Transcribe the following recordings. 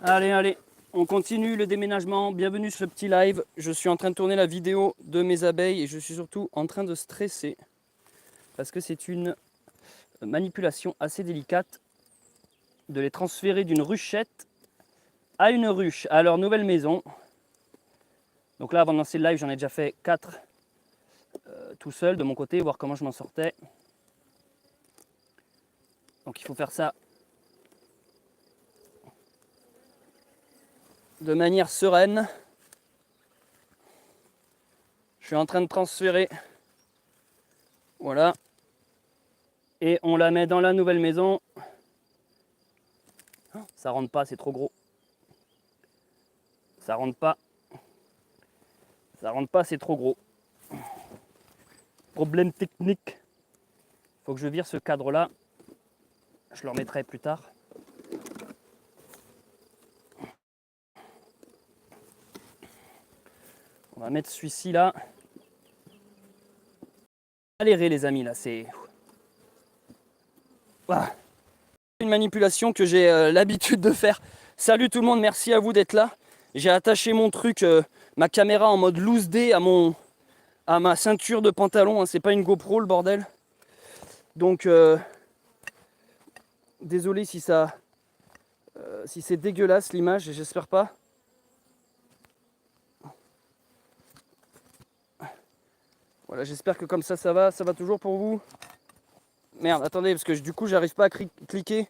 Allez, allez, on continue le déménagement. Bienvenue sur ce petit live. Je suis en train de tourner la vidéo de mes abeilles et je suis surtout en train de stresser parce que c'est une manipulation assez délicate de les transférer d'une ruchette à une ruche, à leur nouvelle maison. Donc là, avant de lancer le live, j'en ai déjà fait 4 tout seul de mon côté, voir comment je m'en sortais. Donc il faut faire ça de manière sereine. Je suis en train de transférer. Voilà. Et on la met dans la nouvelle maison. Ça rentre pas, c'est trop gros. Ça rentre pas. Ça rentre pas, c'est trop gros. Problème technique. Faut que je vire ce cadre là. Je le remettrai plus tard. On va mettre celui-ci là. Galéré les amis là, c'est... Voilà. Une manipulation que j'ai l'habitude de faire. Salut tout le monde, merci à vous d'être là. J'ai attaché mon truc, ma caméra en mode loose day à ma ceinture de pantalon. Hein. C'est pas une GoPro le bordel. Donc désolé si ça, si c'est dégueulasse l'image, j'espère pas. Voilà, j'espère que comme ça va toujours pour vous. Merde, attendez, parce que du coup j'arrive pas à cliquer.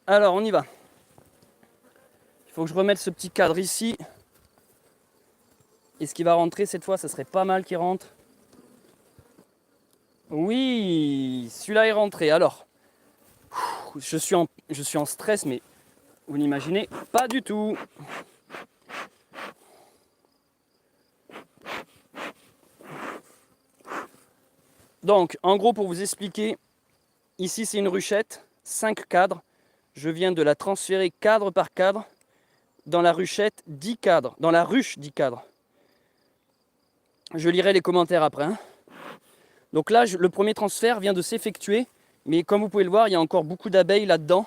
Alors on y va. Il faut que je remette ce petit cadre ici. Et ce qui va rentrer cette fois, ça serait pas mal qu'il rentre. Oui, celui-là est rentré. Alors, je suis en stress, mais vous n'imaginez pas du tout. Donc, en gros, pour vous expliquer, ici c'est une ruchette, 5 cadres. Je viens de la transférer cadre par cadre. Dans la ruchette, 10 cadres. Dans la ruche, 10 cadres. Je lirai les commentaires après. Hein. Donc là, le premier transfert vient de s'effectuer. Mais comme vous pouvez le voir, il y a encore beaucoup d'abeilles là-dedans.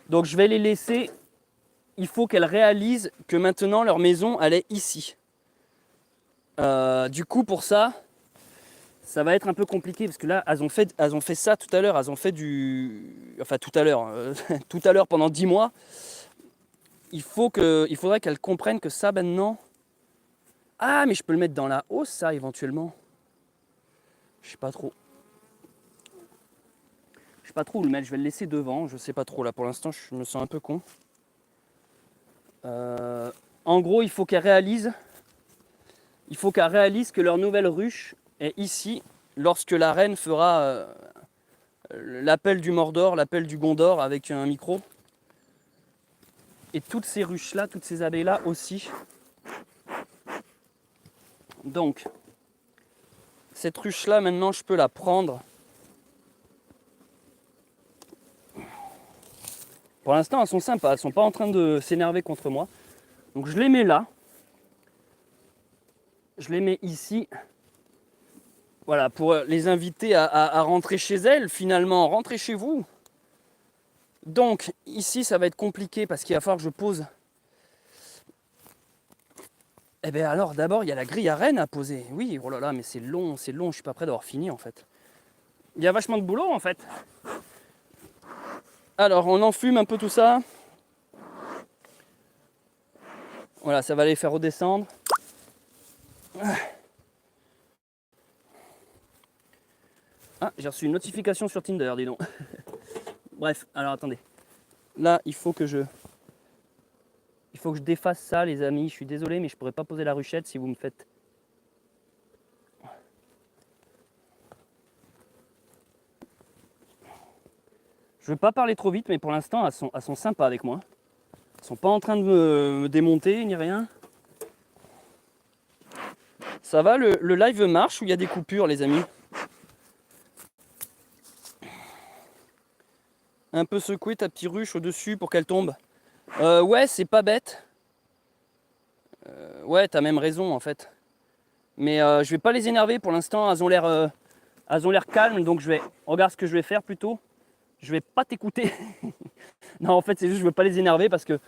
Donc je vais les laisser. Il faut qu'elles réalisent que maintenant leur maison, elle est ici. Du coup, pour ça, ça va être un peu compliqué. Parce que là, elles ont fait ça tout à l'heure. Elles ont fait du... Enfin, tout à l'heure. Tout à l'heure, pendant 10 mois. Il faudrait qu'elles comprennent que ça, maintenant... Ah, mais je peux le mettre dans la hausse, ça, éventuellement. Je sais pas trop. Je sais pas trop où le mettre. Je vais le laisser devant. Je sais pas trop. Là, pour l'instant, je me sens un peu con. En gros, il faut qu'elles réalisent que leur nouvelle ruche est ici lorsque la reine fera l'appel du Mordor, l'appel du Gondor avec un micro. Et toutes ces ruches-là, toutes ces abeilles-là aussi. Donc, cette ruche-là, maintenant, je peux la prendre. Pour l'instant, elles sont sympas. Elles ne sont pas en train de s'énerver contre moi. Donc, je les mets là. Je les mets ici. Voilà, pour les inviter à rentrer chez elles, finalement. Rentrez chez vous. Donc, ici, ça va être compliqué parce qu'il va falloir que je pose... Eh bien alors, d'abord, il y a la grille à rennes à poser. Oui, oh là là, mais c'est long, je suis pas prêt d'avoir fini en fait. Il y a vachement de boulot en fait. Alors, on enfume un peu tout ça. Voilà, ça va les faire redescendre. Ah, j'ai reçu une notification sur Tinder, dis donc. Bref, alors attendez. Là, il faut que je défasse ça, les amis. Je suis désolé, mais je pourrais pas poser la ruchette si vous me faites... Je veux pas parler trop vite, mais pour l'instant, elles sont sympas avec moi. Elles sont pas en train de me démonter, ni rien. Ça va, le live marche ou il y a des coupures, les amis? Un peu secouer ta petite ruche au-dessus pour qu'elle tombe. Ouais, c'est pas bête. Ouais, t'as même raison en fait. Mais je vais pas les énerver pour l'instant. Elles ont l'air calmes, donc regarde ce que je vais faire plutôt. Je vais pas t'écouter. Non, en fait, c'est juste je veux pas les énerver parce que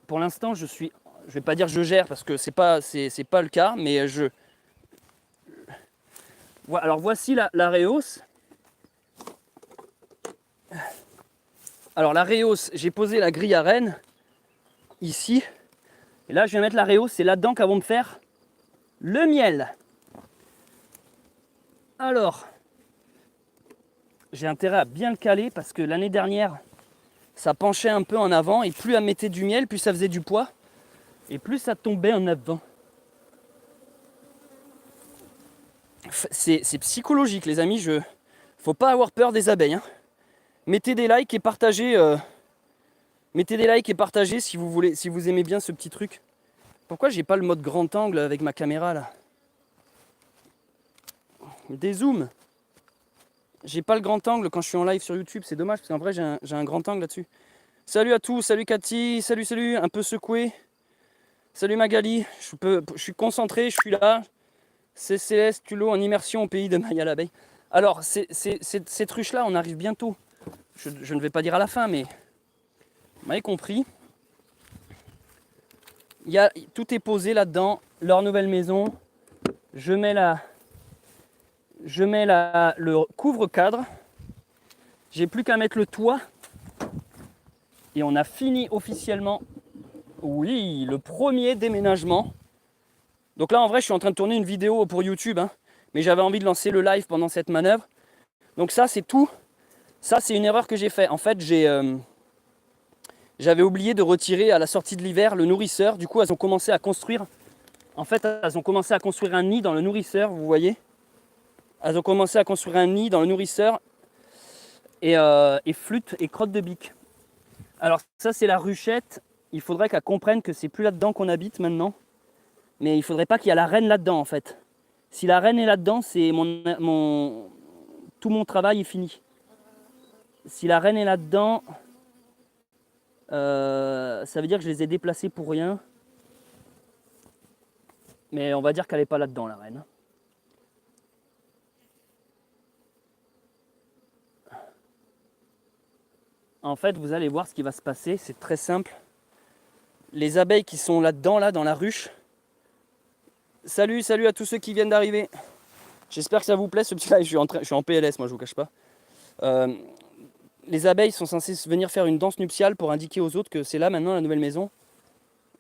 pour l'instant, je vais pas dire je gère parce que c'est pas le cas, mais alors voici la réhausse. Alors la réhausse, j'ai posé la grille à rennes ici. Et là, je viens mettre la réhausse, c'est là-dedans qu'elles vont me faire le miel. Alors, j'ai intérêt à bien le caler parce que l'année dernière, ça penchait un peu en avant et plus elle mettait du miel, plus ça faisait du poids et plus ça tombait en avant. C'est psychologique, les amis. Faut pas avoir peur des abeilles. Hein. Mettez des likes et partagez. Mettez des likes et partagez si vous voulez, si vous aimez bien ce petit truc. Pourquoi j'ai pas le mode grand angle avec ma caméra là? Dézoom. J'ai pas le grand angle quand je suis en live sur YouTube, c'est dommage parce qu'en vrai j'ai un grand angle là-dessus. Salut à tous, salut Cathy, salut, un peu secoué. Salut Magali, je suis concentré, je suis là. C'est Céleste Tulot en immersion au pays de Maya l'abeille. Alors, cette ruche-là, on arrive bientôt. Je ne vais pas dire à la fin, mais vous m'avez compris. Tout est posé là-dedans, leur nouvelle maison. Je mets le couvre-cadre. J'ai plus qu'à mettre le toit. Et on a fini officiellement, oui, le premier déménagement. Donc là, en vrai, je suis en train de tourner une vidéo pour YouTube. Hein, mais j'avais envie de lancer le live pendant cette manœuvre. Donc ça, c'est tout. Ça, c'est une erreur que j'ai faite. En fait, j'avais oublié de retirer à la sortie de l'hiver le nourrisseur. Du coup, elles ont commencé à construire. En fait, elles ont commencé à construire un nid dans le nourrisseur, vous voyez. Elles ont commencé à construire un nid dans le nourrisseur et flûte et crotte de bique. Alors ça, c'est la ruchette. Il faudrait qu'elles comprennent que c'est plus là-dedans qu'on habite maintenant. Mais il faudrait pas qu'il y ait la reine là-dedans, en fait. Si la reine est là-dedans, c'est tout mon travail est fini. Si la reine est là-dedans, ça veut dire que je les ai déplacés pour rien. Mais on va dire qu'elle n'est pas là-dedans, la reine. En fait, vous allez voir ce qui va se passer. C'est très simple. Les abeilles qui sont là-dedans, là, dans la ruche. Salut à tous ceux qui viennent d'arriver. J'espère que ça vous plaît, ce petit live. Je suis en PLS, moi, je vous cache pas. Les abeilles sont censées venir faire une danse nuptiale pour indiquer aux autres que c'est là, maintenant, la nouvelle maison.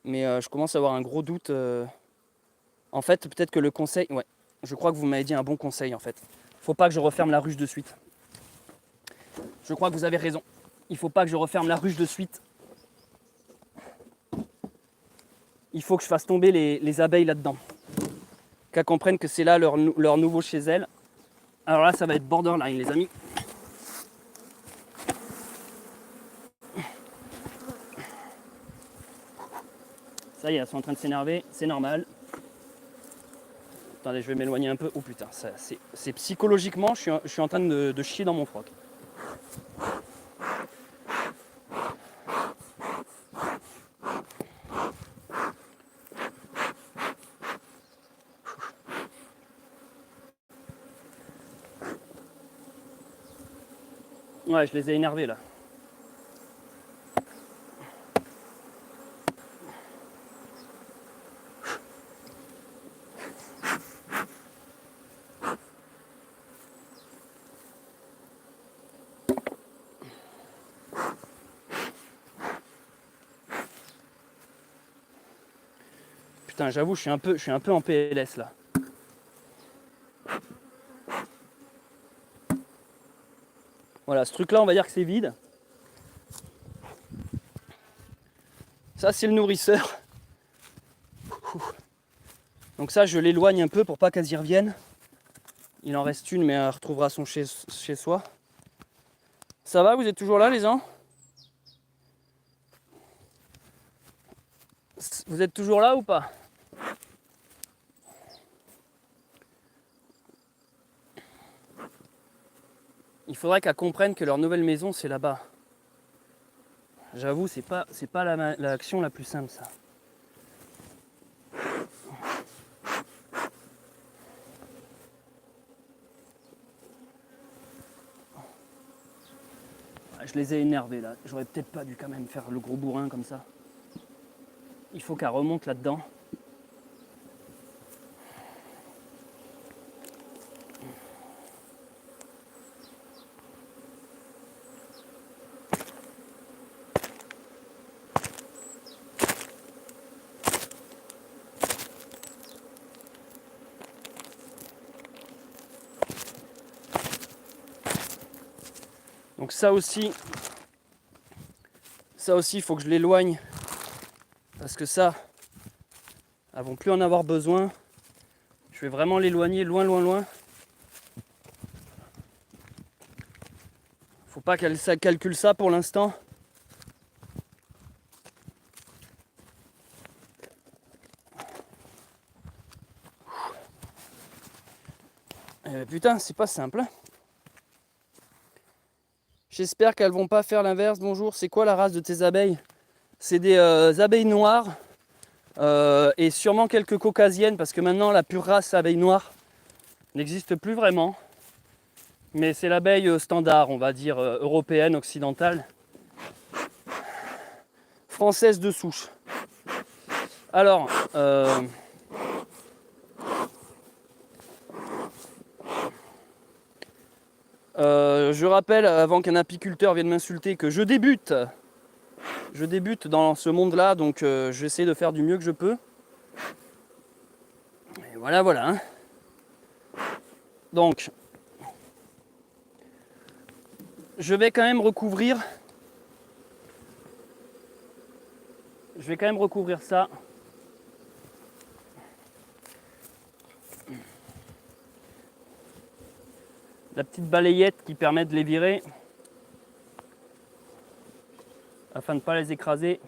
Mais je commence à avoir un gros doute. En fait, peut-être que le conseil... Ouais, je crois que vous m'avez dit un bon conseil, en fait. Faut pas que je referme la ruche de suite. Je crois que vous avez raison. Il faut pas que je referme la ruche de suite. Il faut que je fasse tomber les abeilles là-dedans. Qu'elles comprennent que c'est là leur nouveau chez elles. Alors là, ça va être borderline, les amis. Ça y est, elles sont en train de s'énerver, c'est normal. Attendez, je vais m'éloigner un peu. Oh putain, c'est psychologiquement, je suis en train de chier dans mon froc. Ouais, je les ai énervés là. Putain, j'avoue, je suis un peu en PLS là. Voilà, ce truc là, on va dire que c'est vide. Ça, c'est le nourrisseur. Donc ça, je l'éloigne un peu pour pas qu'elles y reviennent. Il en reste une, mais elle retrouvera son chez soi. Ça va, vous êtes toujours là, les gens? Vous êtes toujours là ou pas? Il faudrait qu'elles comprennent que leur nouvelle maison, c'est là-bas. J'avoue, c'est pas l'action la plus simple, ça. Je les ai énervés là. J'aurais peut-être pas dû quand même faire le gros bourrin comme ça. Il faut qu'elle remonte là-dedans. Donc ça aussi, il faut que je l'éloigne. Parce que ça, elles vont plus en avoir besoin. Je vais vraiment l'éloigner loin, loin, loin. Faut pas qu'elle calcule ça pour l'instant. Putain, c'est pas simple. J'espère qu'elles vont pas faire l'inverse. Bonjour, c'est quoi la race de tes abeilles? C'est des abeilles noires et sûrement quelques caucasiennes parce que maintenant la pure race abeille noire n'existe plus vraiment. Mais c'est l'abeille standard, on va dire européenne, occidentale, française de souche. Alors, je rappelle, avant qu'un apiculteur vienne m'insulter, que je débute dans ce monde-là, donc j'essaie de faire du mieux que je peux. Et voilà, voilà. Hein. Donc, je vais quand même recouvrir. Je vais quand même recouvrir ça. La petite balayette qui permet de les virer afin de ne pas les écraser.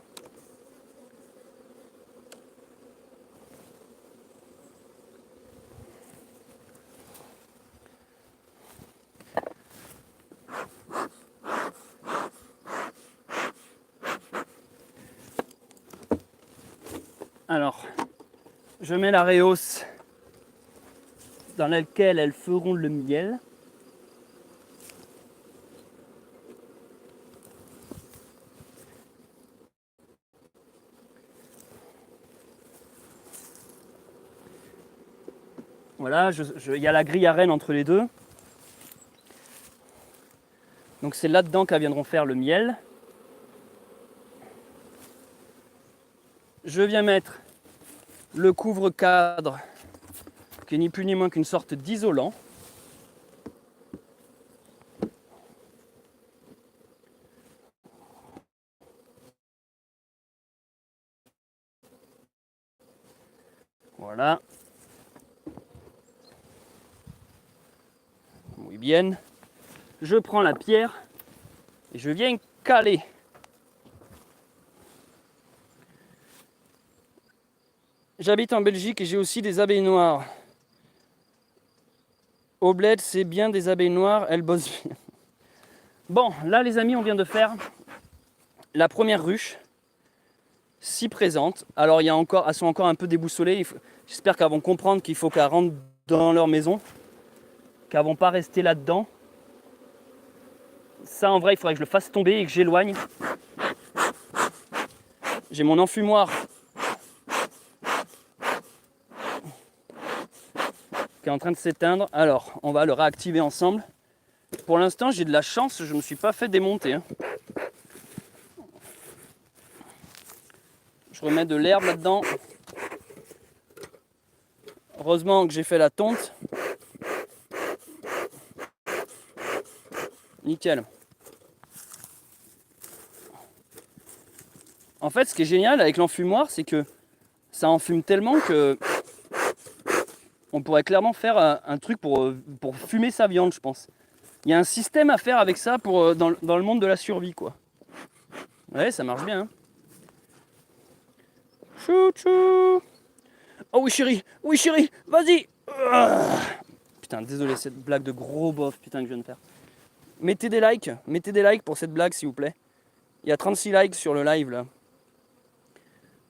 Alors, je mets la réhausse dans laquelle elles feront le miel. Voilà, il y a la grille à reine entre les deux. Donc c'est là-dedans qu'elles viendront faire le miel. Je viens mettre le couvre-cadre, qui est ni plus ni moins qu'une sorte d'isolant. Voilà. Muy bien. Je prends la pierre et je viens caler. J'habite en Belgique et j'ai aussi des abeilles noires. Au bled, c'est bien des abeilles noires, elles bossent bien. Bon, là les amis, on vient de faire la première ruche, si présente. Alors elles sont encore un peu déboussolées. J'espère qu'elles vont comprendre qu'il faut qu'elles rentrent dans leur maison, qu'elles vont pas rester là-dedans. Ça, en vrai, il faudrait que je le fasse tomber et que j'éloigne. J'ai mon enfumoir qui est en train de s'éteindre. Alors, on va le réactiver ensemble. Pour l'instant, j'ai de la chance, je ne me suis pas fait démonter. Hein. Je remets de l'herbe là-dedans. Heureusement que j'ai fait la tonte. Nickel. En fait, ce qui est génial avec l'enfumoir, c'est que ça enfume tellement que on pourrait clairement faire un truc pour fumer sa viande, je pense. Il y a un système à faire avec ça dans le monde de la survie, quoi. Ouais, ça marche bien. Hein. Chou-chou. Oh oui chérie, vas-y. Putain, désolé, cette blague de gros bof, putain, que je viens de faire. Mettez des likes pour cette blague, s'il vous plaît. Il y a 36 likes sur le live, là.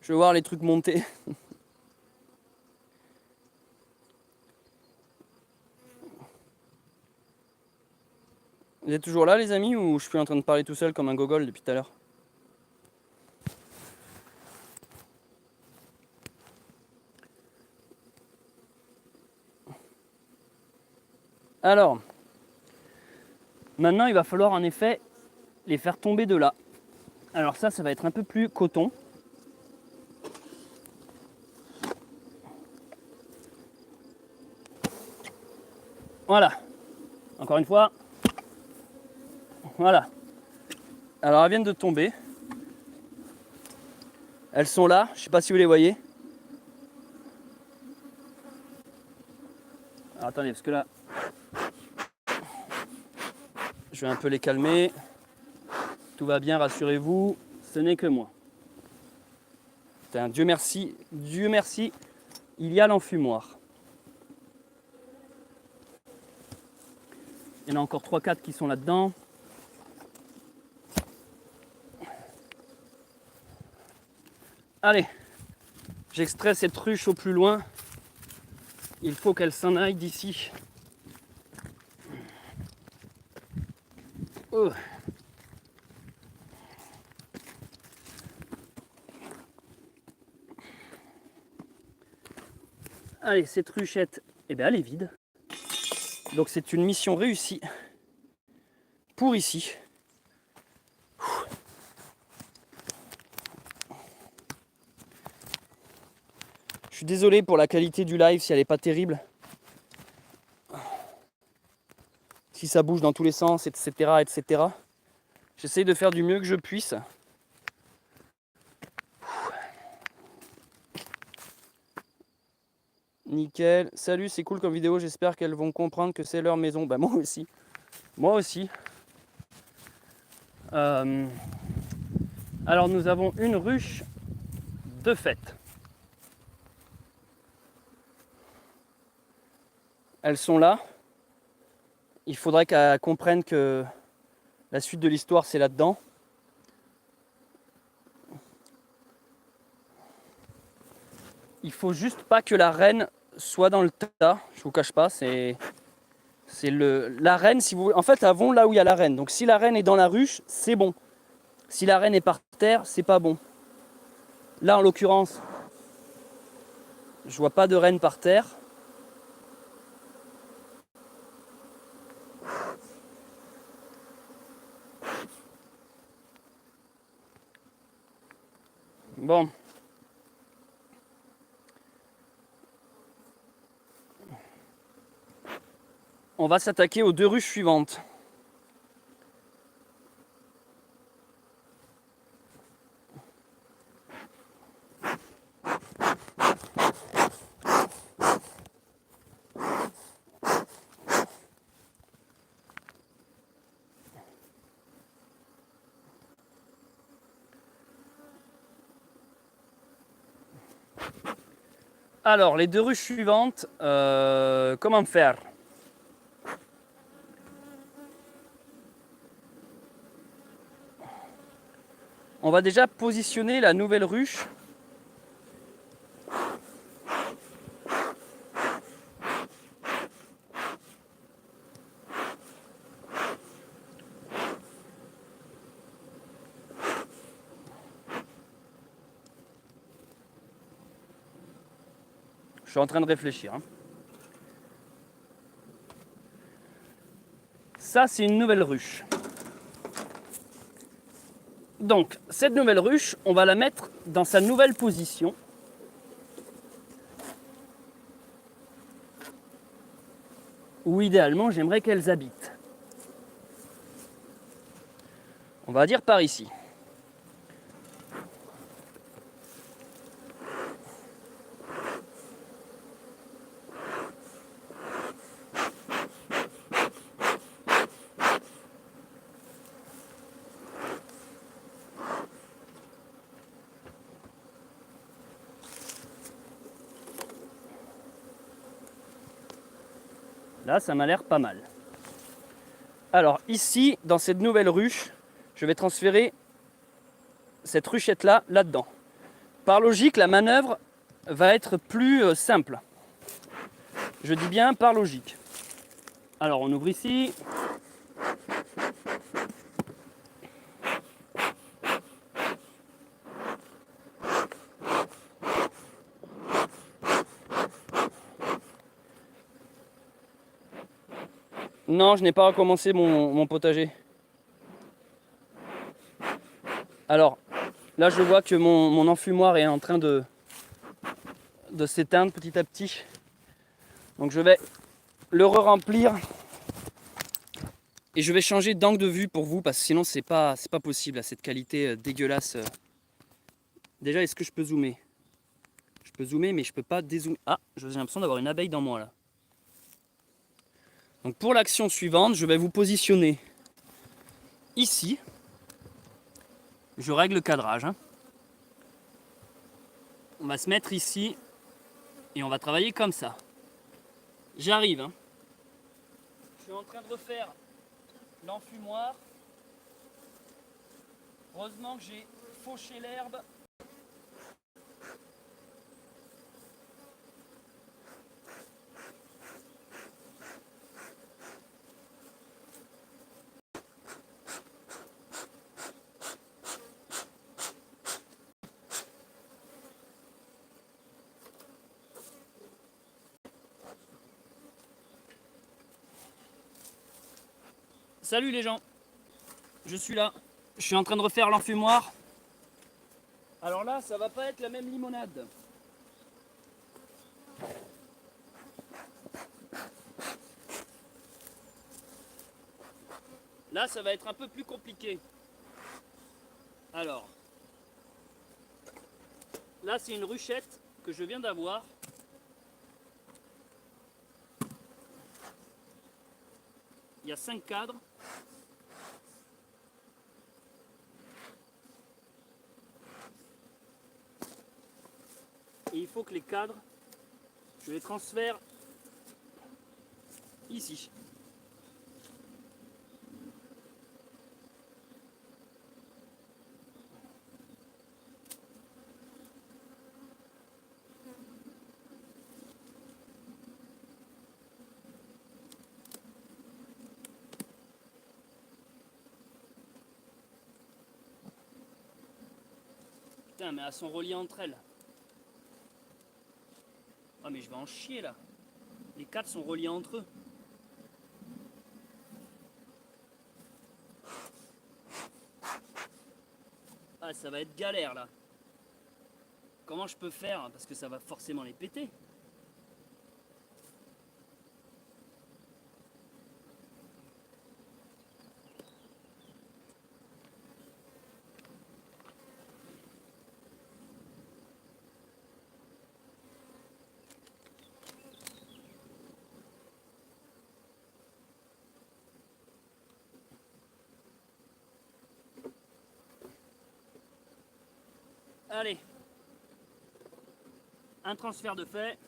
Je vais voir les trucs monter. Vous êtes toujours là les amis ou je suis en train de parler tout seul comme un gogol depuis tout à l'heure? Alors, maintenant il va falloir en effet les faire tomber de là. Alors ça va être un peu plus coton. Voilà. Encore une fois. Voilà. Alors elles viennent de tomber. Elles sont là, je ne sais pas si vous les voyez. Alors, attendez, parce que là, je vais un peu les calmer. Tout va bien, rassurez-vous, ce n'est que moi. Putain, Dieu merci, il y a l'enfumoir. Il y en a encore 3-4 qui sont là-dedans. Allez, j'extrais cette ruche au plus loin. Il faut qu'elle s'en aille d'ici. Oh. Allez, cette ruchette, eh bien, elle est vide. Donc c'est une mission réussie pour ici. Je suis désolé pour la qualité du live si elle n'est pas terrible. Si ça bouge dans tous les sens, etc. etc. J'essaye de faire du mieux que je puisse. Nickel. Salut, c'est cool comme vidéo. J'espère qu'elles vont comprendre que c'est leur maison. Bah moi aussi. Moi aussi. Alors nous avons une ruche de fête. Elles sont là. Il faudrait qu'elles comprennent que la suite de l'histoire c'est là-dedans. Il faut juste pas que la reine soit dans le tas. Je vous cache pas, c'est la reine. Si vous, en fait, elles vont là où il y a la reine. Donc si la reine est dans la ruche, c'est bon. Si la reine est par terre, c'est pas bon. Là, en l'occurrence, je vois pas de reine par terre. Bon. On va s'attaquer aux 2 ruches suivantes. Alors, les 2 ruches suivantes, comment faire? On va déjà positionner la nouvelle ruche. Je suis en train de réfléchir. Ça, c'est une nouvelle ruche. Donc, cette nouvelle ruche, on va la mettre dans sa nouvelle position. Où idéalement, j'aimerais qu'elles habitent. On va dire par ici. Là, ça m'a l'air pas mal. Alors ici, dans cette nouvelle ruche, je vais transférer cette ruchette-là, là-dedans. Par logique, la manœuvre va être plus simple. Je dis bien par logique. Alors on ouvre ici. Non, je n'ai pas recommencé mon potager. Alors, là je vois que mon enfumoir est en train de s'éteindre petit à petit. Donc je vais le re-remplir. Et je vais changer d'angle de vue pour vous parce que sinon c'est pas possible à cette qualité dégueulasse. Déjà, est-ce que je peux zoomer? Je peux zoomer mais je peux pas dézoomer. Ah, j'ai l'impression d'avoir une abeille dans moi là. Donc pour l'action suivante, je vais vous positionner ici. Je règle le cadrage. Hein. On va se mettre ici et on va travailler comme ça. J'arrive. Hein. Je suis en train de refaire l'enfumoir. Heureusement que j'ai fauché l'herbe. Salut les gens, je suis là. Je suis en train de refaire l'enfumoir. Alors là, ça va pas être la même limonade. Là, ça va être un peu plus compliqué. Alors, là, c'est une ruchette que je viens d'avoir. Il y a 5 cadres. Et il faut que les cadres, je les transfère ici. Putain, mais elles sont reliées entre elles. Ah, mais je vais en chier là. Les cadres sont reliés entre eux. Ah, ça va être galère là. Comment je peux faire? Parce que ça va forcément les péter. Allez. Un transfert de fait.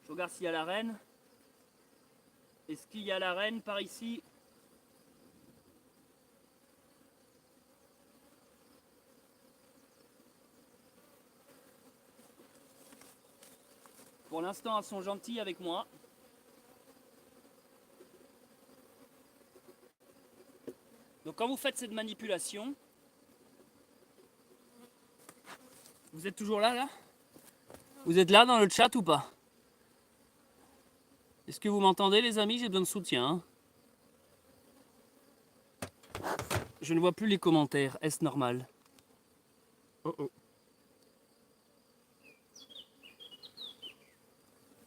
Je regarde s'il y a la reine. Est-ce qu'il y a la reine par ici? Pour l'instant, elles sont gentilles avec moi. Donc quand vous faites cette manipulation, vous êtes toujours là? Vous êtes là dans le chat ou pas? Est-ce que vous m'entendez les amis? J'ai besoin de soutien. Hein. Je ne vois plus les commentaires. Est-ce normal? Oh oh.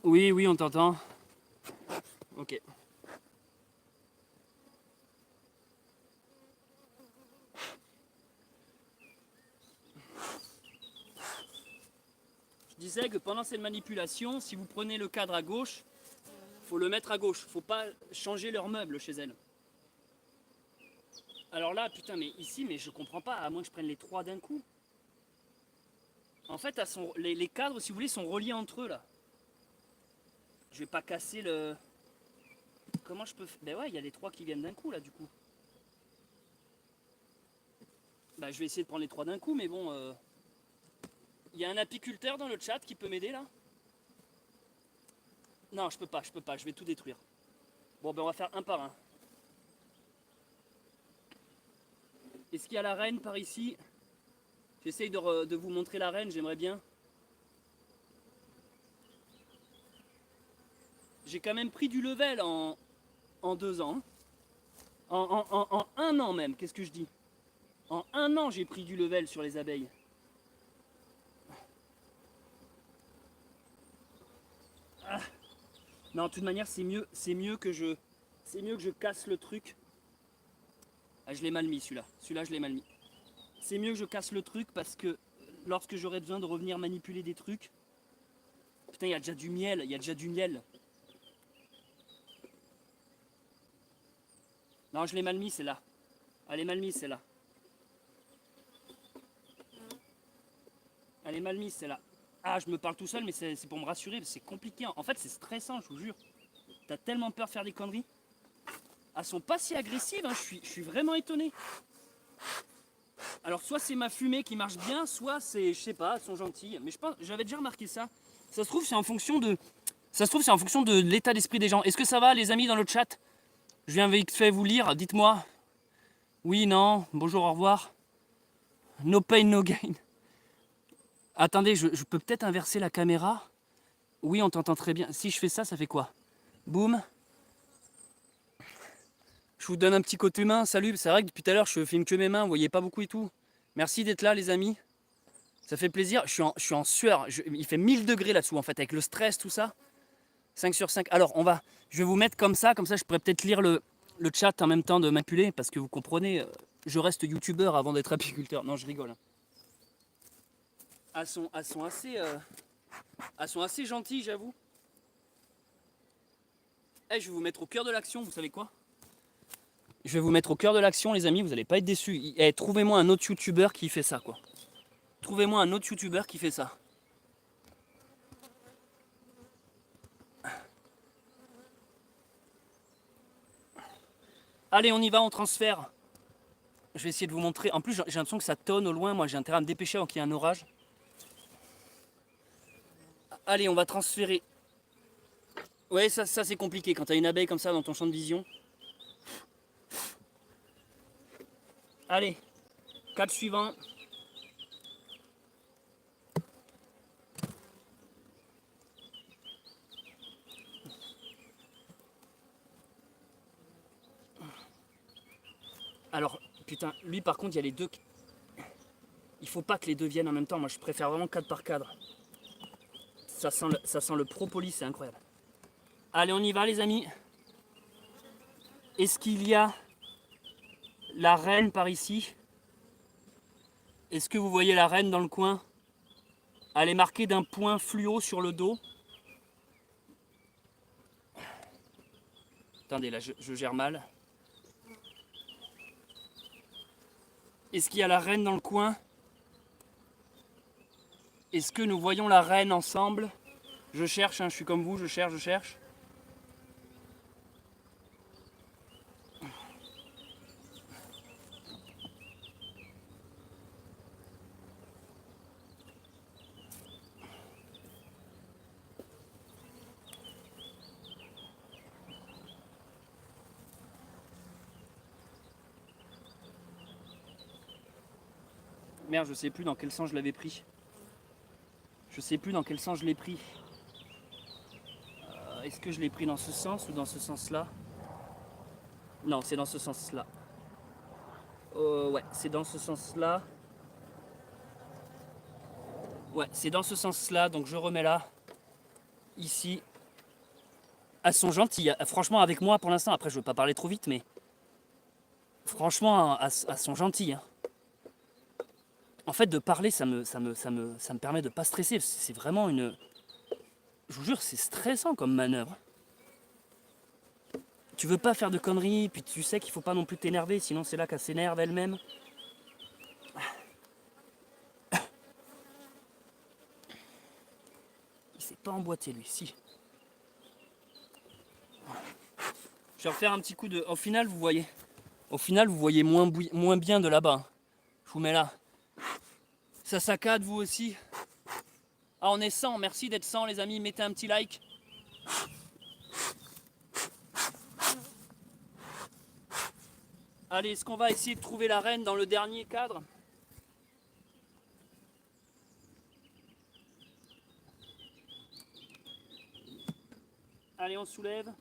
Oui, oui, on t'entend. Ok. Je disais que pendant cette manipulation, si vous prenez le cadre à gauche, faut le mettre à gauche. Faut pas changer leur meuble chez elles. Alors là, putain, mais ici, mais je comprends pas, à moins que je prenne les 3 d'un coup. En fait, les cadres, si vous voulez, sont reliés entre eux là. Je vais pas casser le... Comment je peux... Ben ouais, il y a les 3 qui viennent d'un coup là, du coup. Bah, je vais essayer de prendre les 3 d'un coup, mais bon... Il y a un apiculteur dans le chat qui peut m'aider là? Non, je peux pas, je vais tout détruire. Bon, ben on va faire un par un. Est-ce qu'il y a la reine par ici? J'essaye de vous montrer la reine, j'aimerais bien. J'ai quand même pris du level en 2 ans. En 1 an même, qu'est-ce que je dis? En 1 an, j'ai pris du level sur les abeilles. Ah. Non, de toute manière, c'est mieux que je casse le truc. Ah, je l'ai mal mis celui-là. Celui-là, je l'ai mal mis. C'est mieux que je casse le truc parce que lorsque j'aurai besoin de revenir manipuler des trucs. Putain, il y a déjà du miel, il y a déjà du miel. Non, je l'ai mal mis, c'est là. Elle est mal mise, c'est là. Elle est mal mise, c'est là. Ah, je me parle tout seul, mais c'est pour me rassurer, c'est compliqué. En fait, c'est stressant, je vous jure. T'as tellement peur de faire des conneries. Elles sont pas si agressives, hein. Je suis vraiment étonné. Alors, soit c'est ma fumée qui marche bien, soit c'est, je sais pas, elles sont gentilles. Mais je pense, j'avais déjà remarqué ça. Ça se trouve, c'est en fonction de, l'état d'esprit des gens. Est-ce que ça va, les amis, dans le chat? Je viens vite fait vous lire, dites-moi. Oui, non, bonjour, au revoir. No pain, no gain. Attendez, je peux peut-être inverser la caméra. Oui, on t'entend très bien. Si je fais ça, ça fait quoi? Boum. Je vous donne un petit côté humain. Salut, c'est vrai que depuis tout à l'heure, je filme que mes mains. Vous voyez pas beaucoup et tout. Merci d'être là, les amis. Ça fait plaisir. Je suis en sueur. Il fait 1000 degrés là-dessous, en fait, avec le stress, tout ça. 5 sur 5. Alors, je vais vous mettre comme ça je pourrais peut-être lire le chat en même temps de m'appuler, parce que vous comprenez, je reste youtubeur avant d'être apiculteur. Non, je rigole. Elles sont assez gentilles, j'avoue. Je vais vous mettre au cœur de l'action, vous savez quoi? Je vais vous mettre au cœur de l'action, les amis, vous n'allez pas être déçus. Trouvez-moi un autre youtubeur qui fait ça, quoi. Trouvez-moi un autre youtubeur qui fait ça. Allez, on y va, on transfère. Je vais essayer de vous montrer. En plus, j'ai l'impression que ça tonne au loin. Moi, j'ai intérêt à me dépêcher avant qu'il y ait un orage. Allez, on va transférer. Ouais, ça c'est compliqué quand t'as une abeille comme ça dans ton champ de vision. Allez, cadre suivant. Alors, putain, lui par contre, il y a les deux. Il faut pas que les deux viennent en même temps. Moi, je préfère vraiment cadre par cadre. Ça sent le propolis, c'est incroyable. Allez, on y va, les amis. Est-ce qu'il y a la reine par ici? Est-ce que vous voyez la reine dans le coin? Elle est marquée d'un point fluo sur le dos. Attendez, là, je gère mal. Est-ce qu'il y a la reine dans le coin? Est-ce que nous voyons la reine ensemble? Je cherche, hein, je suis comme vous, je cherche. Merde, je sais plus dans quel sens je l'avais pris. Je sais plus dans quel sens je l'ai pris. Est-ce que je l'ai pris dans ce sens ou dans ce sens-là? Non, c'est dans ce sens-là. Ouais, c'est dans ce sens-là. Ouais, c'est dans ce sens-là, donc je remets là. Ici. Elles sont gentilles. Franchement, avec moi pour l'instant, après je veux pas parler trop vite, mais franchement, elles sont gentilles. Hein. En fait, de parler, ça me permet de pas stresser. C'est vraiment une... Je vous jure, c'est stressant comme manœuvre. Tu veux pas faire de conneries, puis tu sais qu'il faut pas non plus t'énerver, sinon c'est là qu'elle s'énerve elle-même. Il s'est pas emboîté lui, si. Je vais refaire un petit coup de... Au final, vous voyez moins bien de là-bas. Je vous mets là. Ça saccade, vous aussi. Ah, on est 100. Merci d'être 100, les amis. Mettez un petit like. Allez, est-ce qu'on va essayer de trouver la reine dans le dernier cadre? Allez, on soulève.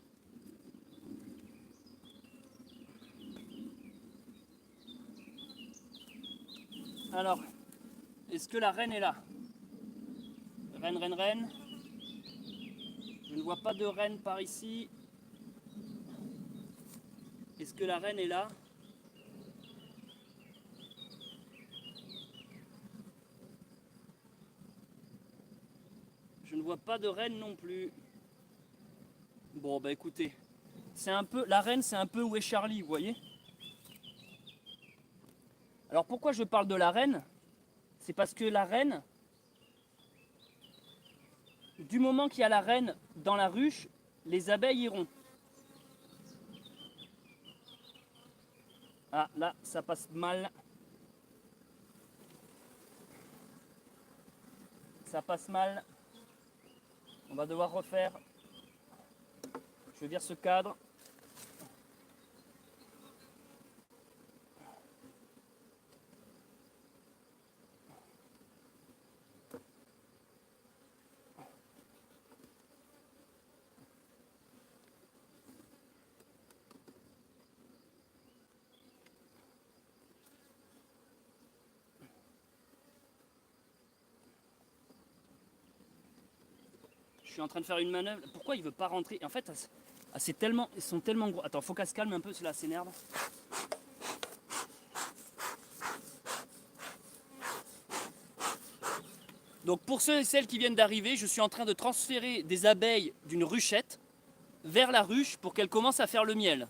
Alors, est-ce que la reine est là? Reine, reine, reine. Je ne vois pas de reine par ici. Est-ce que la reine est là? Je ne vois pas de reine non plus. Bon, bah écoutez, c'est un peu, la reine, c'est un peu où est Charlie, vous voyez? Alors pourquoi je parle de la reine? C'est parce que la reine, du moment qu'il y a la reine dans la ruche, les abeilles iront. Ah, là, ça passe mal. Ça passe mal. On va devoir refaire. Je vire ce cadre. Je suis en train de faire une manœuvre. Pourquoi il veut pas rentrer? En fait, c'est tellement, ils sont tellement gros. Attends, faut qu'elle se calme un peu, cela s'énerve. Donc pour ceux et celles qui viennent d'arriver, je suis en train de transférer des abeilles d'une ruchette vers la ruche pour qu'elles commencent à faire le miel.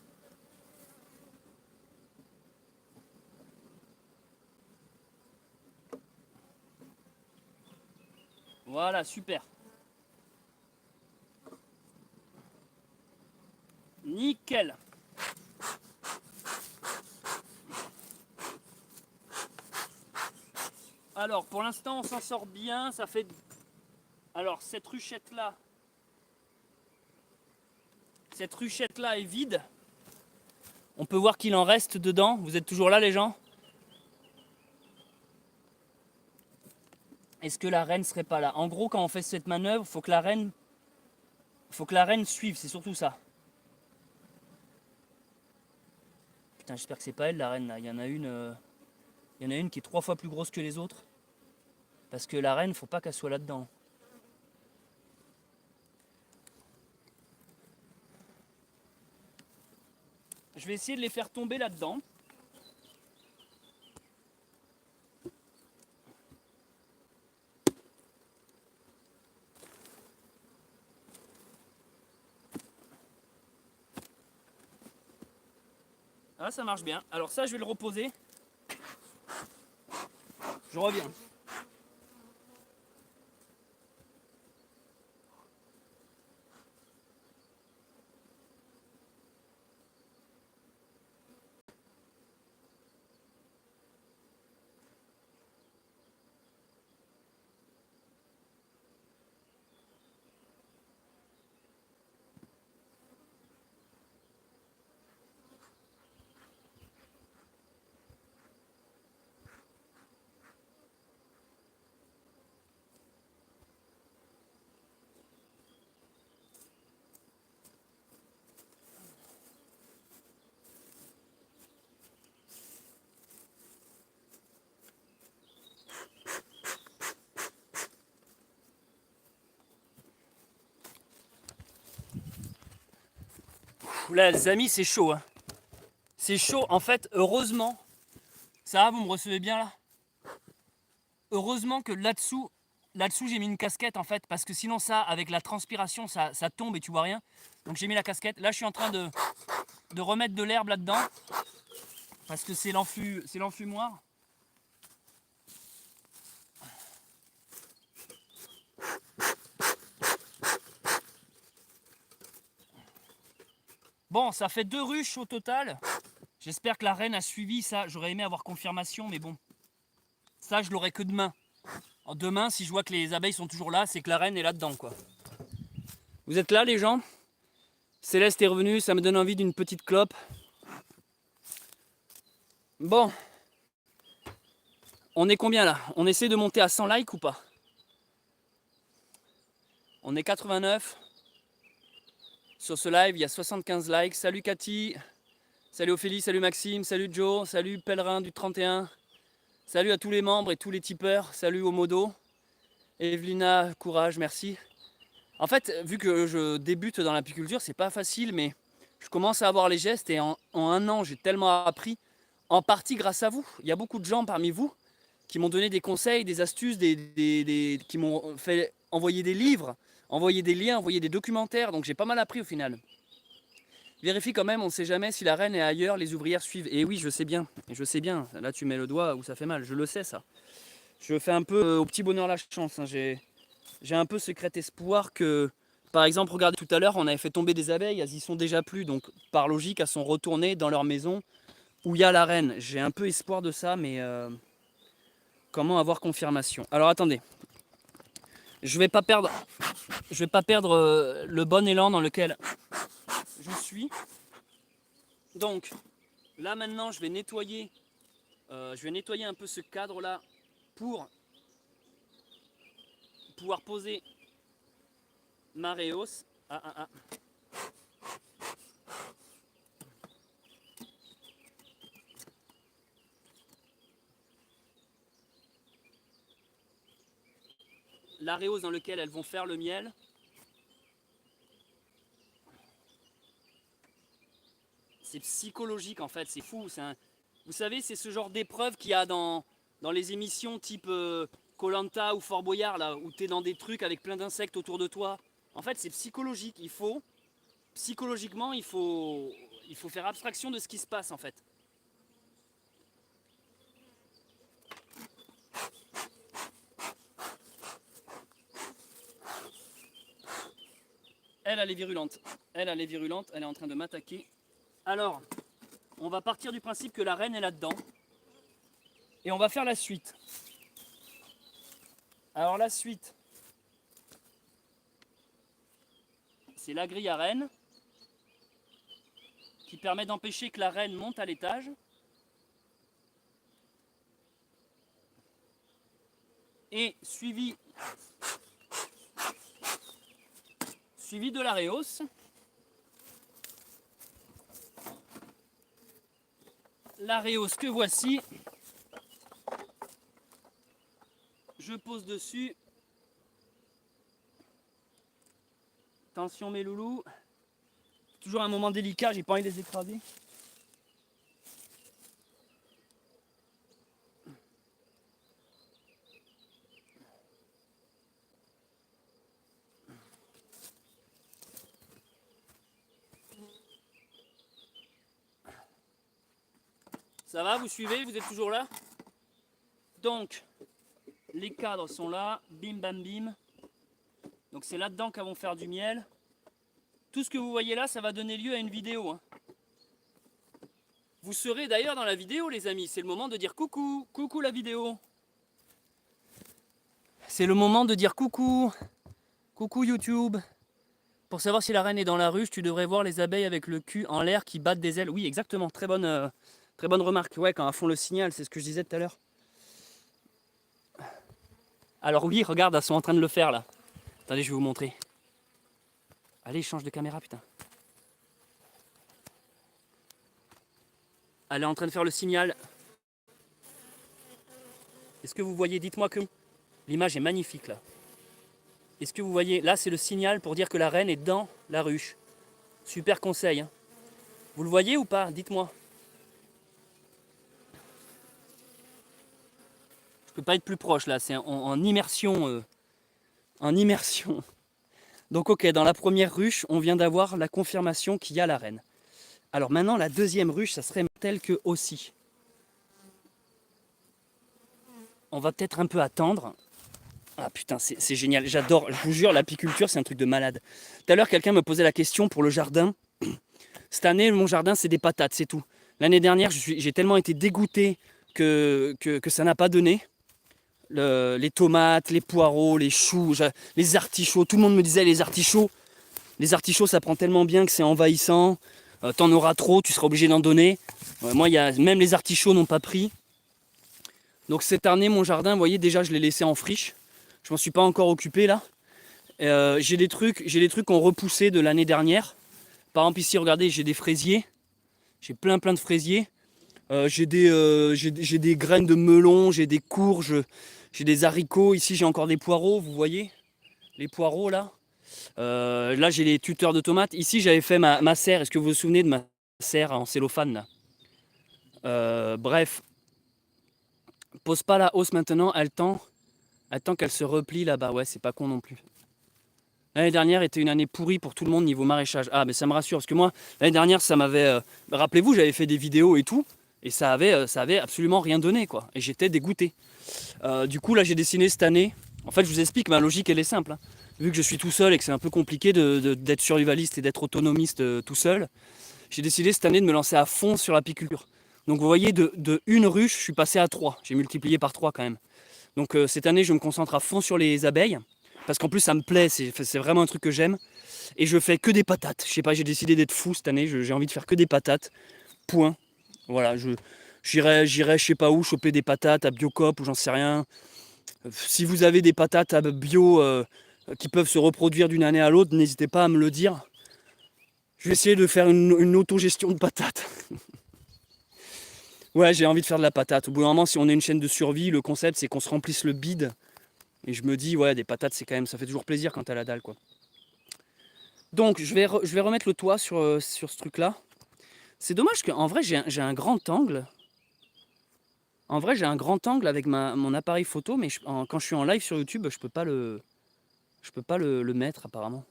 Voilà, super. Nickel. Alors, pour l'instant, on s'en sort bien. Ça fait... Alors, cette ruchette-là est vide. On peut voir qu'il en reste dedans. Vous êtes toujours là, les gens? Est-ce que la reine serait pas là? En gros, quand on fait cette manœuvre, faut que la reine suive. C'est surtout ça. Putain, j'espère que c'est pas elle, la reine, là. Il y en a une qui est 3 fois plus grosse que les autres. Parce que la reine, faut pas qu'elle soit là-dedans. Je vais essayer de les faire tomber là-dedans. Ah, ça marche bien. Alors ça, je vais le reposer. Je reviens. Là, les amis, c'est chaud. Hein. C'est chaud. En fait, heureusement, ça va, vous me recevez bien là? Heureusement que là-dessous, j'ai mis une casquette en fait, parce que sinon ça, avec la transpiration, ça tombe et tu vois rien. Donc j'ai mis la casquette. Là, je suis en train de remettre de l'herbe là-dedans, parce que c'est l'enfumoir. Bon, ça fait 2 ruches au total. J'espère que la reine a suivi ça. J'aurais aimé avoir confirmation, mais bon. Ça, je l'aurai que demain. Demain, si je vois que les abeilles sont toujours là, c'est que la reine est là-dedans, quoi. Vous êtes là, les gens? Céleste est revenue, ça me donne envie d'une petite clope. Bon, on est combien là? On essaie de monter à 100 likes ou pas? On est 89. Sur ce live, il y a 75 likes. Salut Cathy, salut Ophélie, salut Maxime, salut Joe, salut Pèlerin du 31. Salut à tous les membres et tous les tipeurs. Salut au modo. Evelina, courage, merci. En fait, vu que je débute dans l'apiculture, c'est pas facile, mais je commence à avoir les gestes et en un an, j'ai tellement appris, en partie grâce à vous. Il y a beaucoup de gens parmi vous qui m'ont donné des conseils, des astuces, qui m'ont fait envoyer des livres, envoyer des liens, envoyer des documentaires, donc j'ai pas mal appris au final. Vérifie quand même, on ne sait jamais si la reine est ailleurs, les ouvrières suivent. Et oui, je sais bien, là tu mets le doigt où ça fait mal, je le sais ça. Je fais un peu au petit bonheur la chance, hein. J'ai un peu secret espoir que, par exemple, regardez, tout à l'heure, on avait fait tomber des abeilles, elles y sont déjà plus, donc par logique, elles sont retournées dans leur maison où il y a la reine. J'ai un peu espoir de ça, mais comment avoir confirmation? Alors attendez, je vais pas perdre le bon élan dans lequel je suis. Donc, là maintenant, je vais nettoyer un peu ce cadre-là pour pouvoir poser ma Rhéos. La Rhéos dans lequel elles vont faire le miel. C'est psychologique en fait, c'est fou. Vous savez, c'est ce genre d'épreuve qu'il y a dans les émissions type Koh-Lanta ou Fort Boyard, là, où tu es dans des trucs avec plein d'insectes autour de toi. En fait, c'est psychologique. Psychologiquement, il faut faire abstraction de ce qui se passe en fait. Elle est virulente. Elle est en train de m'attaquer. Alors, on va partir du principe que la reine est là-dedans. Et on va faire la suite. Alors la suite, c'est la grille à reine qui permet d'empêcher que la reine monte à l'étage. Et suivi de la Rhéos. La Rhéos que voici. Je pose dessus. Attention mes loulous. Toujours un moment délicat, j'ai pas envie de les écraser. Ça va, vous suivez? Vous êtes toujours là? Donc, les cadres sont là, bim bam bim. Donc c'est là-dedans qu'elles vont faire du miel. Tout ce que vous voyez là, ça va donner lieu à une vidéo, hein. Vous serez d'ailleurs dans la vidéo les amis, c'est le moment de dire coucou, coucou la vidéo. C'est le moment de dire coucou, coucou YouTube. Pour savoir si la reine est dans la ruche, tu devrais voir les abeilles avec le cul en l'air qui battent des ailes. Oui exactement, très bonne remarque. Ouais, quand elles font le signal, c'est ce que je disais tout à l'heure. Alors oui, regarde, elles sont en train de le faire là. Attendez, je vais vous montrer. Allez, change de caméra, putain. Elle est en train de faire le signal. Est-ce que vous voyez? Dites-moi que l'image est magnifique là. Est-ce que vous voyez? Là, c'est le signal pour dire que la reine est dans la ruche. Super conseil, hein. Vous le voyez ou pas? Dites-moi. Je peux pas être plus proche là, c'est en immersion. En immersion. Donc ok, dans la première ruche, on vient d'avoir la confirmation qu'il y a la reine. Alors maintenant, la deuxième ruche, ça serait telle que aussi. On va peut-être un peu attendre. Ah putain, c'est génial, j'adore, je vous jure, l'apiculture, c'est un truc de malade. Tout à l'heure, quelqu'un me posait la question pour le jardin. Cette année, mon jardin, c'est des patates, c'est tout. L'année dernière, j'ai tellement été dégoûté que ça n'a pas donné. Les tomates, les poireaux, les choux, les artichauts. Tout le monde me disait les artichauts, ça prend tellement bien que c'est envahissant. t'en auras trop, tu seras obligé d'en donner. Moi, même les artichauts n'ont pas pris. Donc cette année, mon jardin, vous voyez, déjà, je l'ai laissé en friche. Je m'en suis pas encore occupé là. J'ai des trucs qui ont repoussé de l'année dernière. Par exemple, ici, regardez, j'ai des fraisiers. J'ai plein de fraisiers. J'ai des graines de melon, j'ai des courges, j'ai des haricots. Ici, j'ai encore des poireaux, vous voyez les poireaux là. Là, j'ai les tuteurs de tomates. Ici, j'avais fait ma serre. Est-ce que vous vous souvenez de ma serre en cellophane là? Bref, pose pas la hausse maintenant. Elle tend qu'elle se replie là-bas. Ouais, c'est pas con non plus. L'année dernière était une année pourrie pour tout le monde niveau maraîchage. Ah, mais ça me rassure parce que moi, l'année dernière, ça m'avait. Rappelez-vous, j'avais fait des vidéos et tout. Et ça avait absolument rien donné, quoi. Et j'étais dégoûté. Du coup, là, j'ai dessiné cette année. En fait, je vous explique, ma logique, elle est simple, hein. Vu que je suis tout seul et que c'est un peu compliqué d'être survivaliste et d'être autonomiste tout seul, j'ai décidé cette année de me lancer à fond sur l'apiculture. Donc, vous voyez, de une ruche, je suis passé à 3. J'ai multiplié par 3 quand même. Donc, cette année, je me concentre à fond sur les abeilles. Parce qu'en plus, ça me plaît, c'est vraiment un truc que j'aime. Et je fais que des patates. Je sais pas, j'ai décidé d'être fou cette année. J'ai envie de faire que des patates. Point. Voilà, j'irai, je sais pas où, choper des patates à Biocop ou j'en sais rien. Si vous avez des patates à bio qui peuvent se reproduire d'une année à l'autre, n'hésitez pas à me le dire. Je vais essayer de faire une autogestion de patates. Ouais, j'ai envie de faire de la patate. Au bout d'un moment, si on est une chaîne de survie, le concept c'est qu'on se remplisse le bide. Et je me dis, ouais, des patates, c'est quand même, ça fait toujours plaisir quand t'as la dalle, quoi. Donc, je vais remettre le toit sur ce truc-là. C'est dommage qu'en vrai, j'ai un grand angle. En vrai, j'ai un grand angle avec mon appareil photo, mais quand je suis en live sur YouTube, je peux pas le mettre apparemment.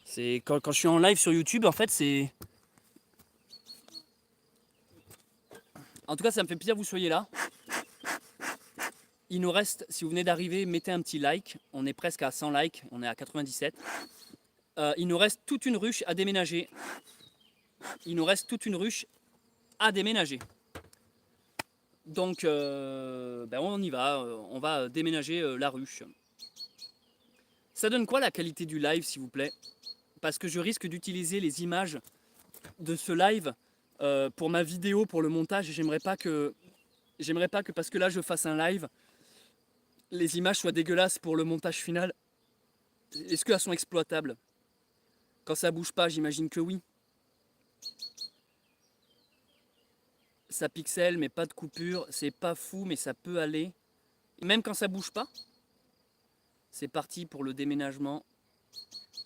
C'est quand je suis en live sur YouTube, en fait, c'est. En tout cas, ça me fait plaisir que vous soyez là. Il nous reste, si vous venez d'arriver, mettez un petit like. On est presque à 100 likes, on est à 97. Il nous reste toute une ruche à déménager. Il nous reste toute une ruche à déménager. Donc, ben on y va. On va déménager la ruche. Ça donne quoi la qualité du live, s'il vous plaît? Parce que je risque d'utiliser les images de ce live pour ma vidéo, pour le montage. J'aimerais pas que, parce que là je fasse un live, les images soient dégueulasses pour le montage final. Est-ce qu'elles sont exploitables? Quand ça bouge pas, j'imagine que oui. Ça pixel, mais pas de coupure. C'est pas fou, mais ça peut aller. Et même quand ça bouge pas, c'est parti pour le déménagement.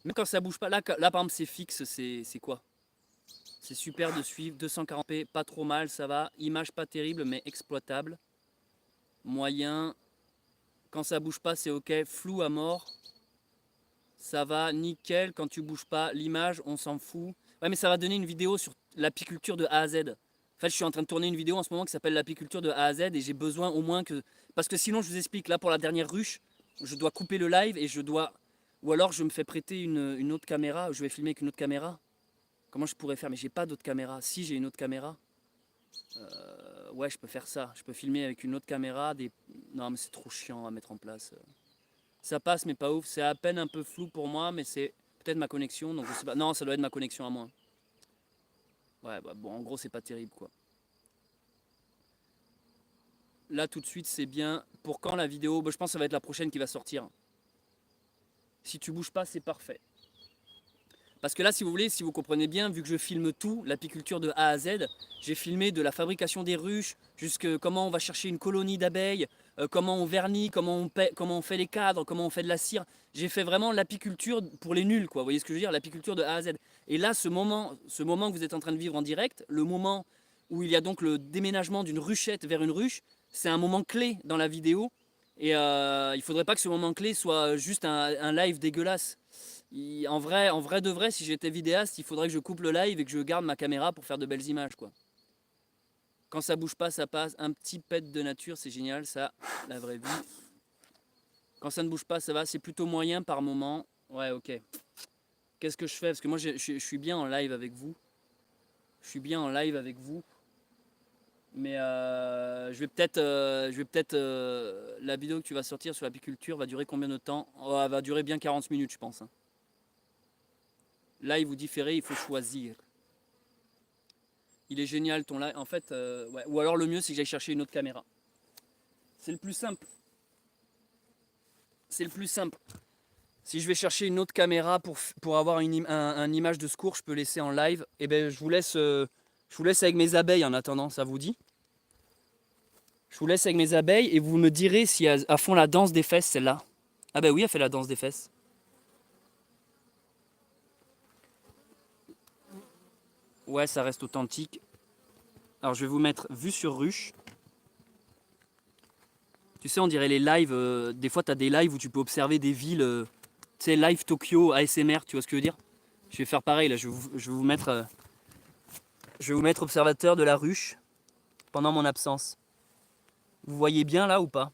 Même quand ça bouge pas, là par exemple c'est fixe, c'est quoi? C'est super de suivre, 240p, pas trop mal, ça va. Image pas terrible, mais exploitable. Moyen. Quand ça bouge pas, c'est ok. Flou à mort. Ça va, nickel. Quand tu bouges pas, l'image, on s'en fout. Ouais, mais ça va donner une vidéo sur l'apiculture de A à Z. En fait, je suis en train de tourner une vidéo en ce moment qui s'appelle l'apiculture de A à Z et j'ai besoin au moins que... Parce que sinon, je vous explique, là, pour la dernière ruche, je dois couper le live et je dois... Ou alors, je me fais prêter une autre caméra. Je vais filmer avec une autre caméra. Comment je pourrais faire? Mais j'ai pas d'autre caméra. Si, j'ai une autre caméra. Ouais, je peux faire ça. Je peux filmer avec une autre caméra. Non, mais c'est trop chiant à mettre en place. Ça passe, mais pas ouf. C'est à peine un peu flou pour moi, mais c'est peut-être ma connexion. Donc je sais pas. Non, ça doit être ma connexion à moi. Ouais, bah bon, en gros, c'est pas terrible, quoi. Là, tout de suite, c'est bien. Pour quand la vidéo? Bah, je pense que ça va être la prochaine qui va sortir. Si tu bouges pas, c'est parfait. Parce que là, si vous voulez, si vous comprenez bien, vu que je filme tout, l'apiculture de A à Z, j'ai filmé de la fabrication des ruches, jusque comment on va chercher une colonie d'abeilles, comment on vernit, comment on fait les cadres, comment on fait de la cire. J'ai fait vraiment l'apiculture pour les nuls, quoi. Vous voyez ce que je veux dire? L'apiculture de A à Z. Et là, ce moment que vous êtes en train de vivre en direct, le moment où il y a donc le déménagement d'une ruchette vers une ruche, c'est un moment clé dans la vidéo. Et il faudrait pas que ce moment clé soit juste un live dégueulasse. En vrai de vrai, si j'étais vidéaste, il faudrait que je coupe le live et que je garde ma caméra pour faire de belles images, quoi. Quand ça bouge pas, ça passe. Un petit pet de nature, c'est génial, ça, la vraie vie. Quand ça ne bouge pas, ça va. C'est plutôt moyen par moment. Ouais, ok. Qu'est-ce que je fais? Parce que moi, je suis bien en live avec vous. Je suis bien en live avec vous. Mais la vidéo que tu vas sortir sur l'apiculture va durer combien de temps? Oh, elle va durer bien 40 minutes, je pense, hein. Live ou différé, il faut choisir. Il est génial ton live. En fait, ouais. Ou alors le mieux, c'est que j'aille chercher une autre caméra. C'est le plus simple. C'est le plus simple. Si je vais chercher une autre caméra pour avoir un image de secours, je peux laisser en live. Et ben je vous laisse avec mes abeilles en attendant, ça vous dit? Je vous laisse avec mes abeilles et vous me direz si elles font la danse des fesses celle-là. Ah ben oui, elle fait la danse des fesses. Ouais, ça reste authentique. Alors je vais vous mettre vue sur ruche. Tu sais, on dirait les lives. Des fois, tu as des lives où tu peux observer des villes. Tu sais, live Tokyo, ASMR, tu vois ce que je veux dire? Je vais faire pareil là. Je vais vous mettre, je vais vous mettre observateur de la ruche pendant mon absence. Vous voyez bien là ou pas?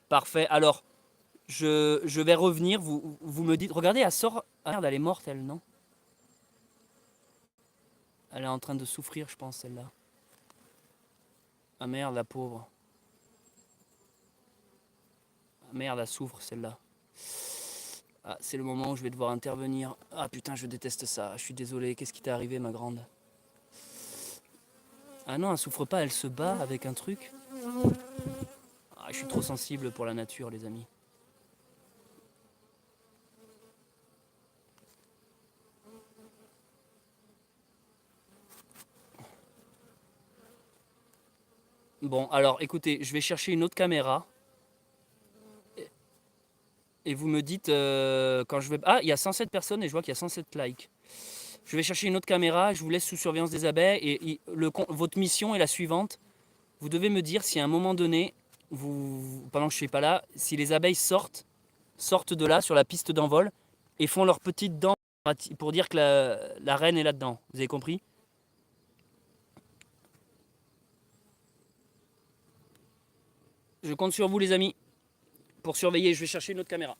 Parfait. Alors, je vais revenir. Vous me dites. Regardez, elle sort. Ah merde, elle est morte, elle, non? Elle est en train de souffrir, je pense, celle-là. Ah merde, la pauvre. Ah merde, elle souffre, celle-là. Ah, c'est le moment où je vais devoir intervenir. Ah putain, je déteste ça. Je suis désolé. Qu'est-ce qui t'est arrivé, ma grande? Ah non, elle souffre pas, elle se bat avec un truc. Ah, je suis trop sensible pour la nature, les amis. Bon, alors écoutez, je vais chercher une autre caméra. Et vous me dites quand je vais... Ah, il y a 107 personnes et je vois qu'il y a 107 likes. Je vais chercher une autre caméra, je vous laisse sous surveillance des abeilles. Votre mission est la suivante. Vous devez me dire si à un moment donné, pendant que je ne suis pas là, si les abeilles sortent de là sur la piste d'envol et font leurs petites dents pour dire que la reine est là-dedans. Vous avez compris? Je compte sur vous les amis pour surveiller. Je vais chercher une autre caméra.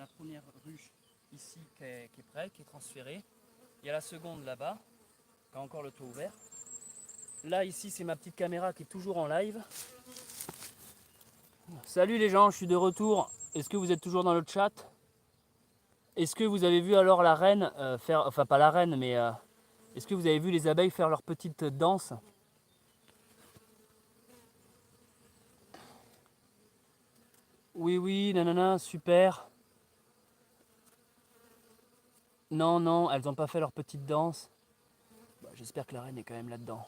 la première ruche ici qui est prête, qui est transférée. Il y a la seconde là-bas, qui a encore le toit ouvert. Là, ici, c'est ma petite caméra qui est toujours en live. Salut les gens, je suis de retour. Est-ce que vous êtes toujours dans le chat? Est-ce que vous avez vu alors la reine faire, enfin pas la reine, mais est-ce que vous avez vu les abeilles faire leur petite danse? Oui, oui, nanana, super. Non, non, elles n'ont pas fait leur petite danse. Bah, j'espère que la reine est quand même là-dedans.